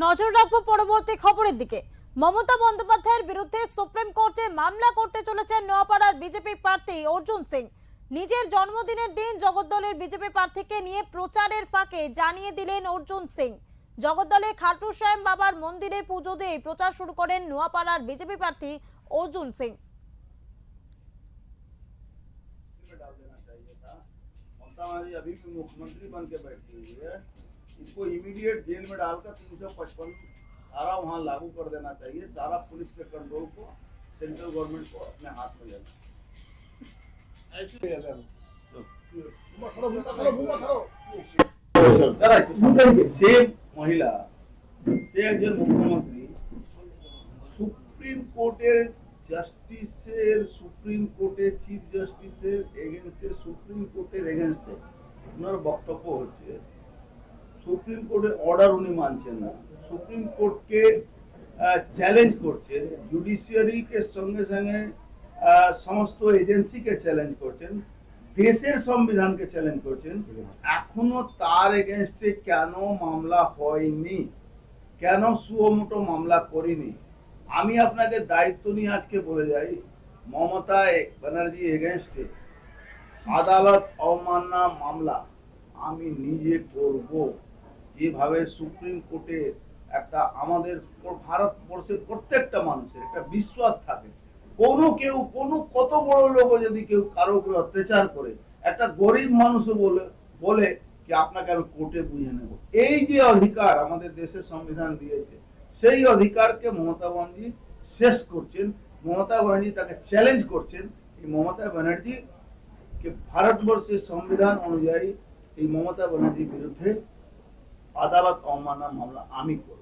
নজর রাখবো পরবর্তী খবরের দিকে। মমতা বন্দ্যোপাধ্যায়ের বিরুদ্ধে সুপ্রিম কোর্টে মামলা করতে চলেছেন নোয়াপাড়ার বিজেপি প্রার্থী অর্জুন সিং। নিজের জন্মদিনের দিন জগদ্দলের বিজেপি প্রার্থীকে নিয়ে প্রচারের ফাঁকে জানিয়ে দিলেন অর্জুন সিং। জগদ্দলে খাটু শ্যাম বাবার মন্দিরে পুজো দিয়ে প্রচার শুরু করেন নোয়াপাড়ার বিজেপি প্রার্থী অর্জুন সিং। अभी भी मुख्यमंत्री बन के बैठी हुई है, इसको इमीडिएट जेल में डालकर 355 धारा वहाँ लागू कर देना चाहिए। सारा पुलिस के कंट्रोल को सेंट्रल गवर्नमेंट को अपने हाथ में लेना। से महिला से একজন মুখ্যমন্ত্রী সুপ্রিম কোর্টের জাস্টিসের সুপ্রিম কোর্টের চিফ জাস্টিসের এগেনস্টে সুপ্রিম কোর্টের এগেনস্টে ওনার বক্তব্য হচ্ছে সুপ্রিম কোর্টের অর্ডার উনি মানছেন না, সুপ্রিম কোর্টকে চ্যালেঞ্জ করছেন, জুডিশিয়ারিকে সঙ্গে সঙ্গে সমস্ত এজেন্সিকে চ্যালেঞ্জ করছেন, দেশের সংবিধানকে চ্যালেঞ্জ করছেন। এখনো তার এগেনস্টে কেন মামলা হয়নি, কেন সুমোটো মামলা করিনি? আমি আপনাকে দায়িত্ব নিয়ে আজকে বলে যাই, মমতা ব্যানার্জি এগেনস্টে আদালত অবমাননা মামলা আমি নিজে করব। যেভাবে সুপ্রিম কোর্টে একটা আমাদের ভারতবর্ষের প্রত্যেকটা মানুষের একটা বিশ্বাস থাকে, কেউ কত বড় লোক যদি কেউ কারো উপরে অত্যাচার করে, একটা গরিব মানুষও বলে কি আপনাকে আমি কোর্টে বুঝে নেব। এই যে অধিকার আমাদের দেশের সংবিধান দিয়েছে, সেই অধিকারকে মমতা ব্যানার্জি শেষ করছেন। মমতা ব্যানার্জি তাকে চ্যালেঞ্জ করছেন। এই মমতা ব্যানার্জি কে ভারতবর্ষের সংবিধান অনুযায়ী এই মমতা ব্যানার্জির বিরুদ্ধে আদালত অবমাননা মামলা আমি করব।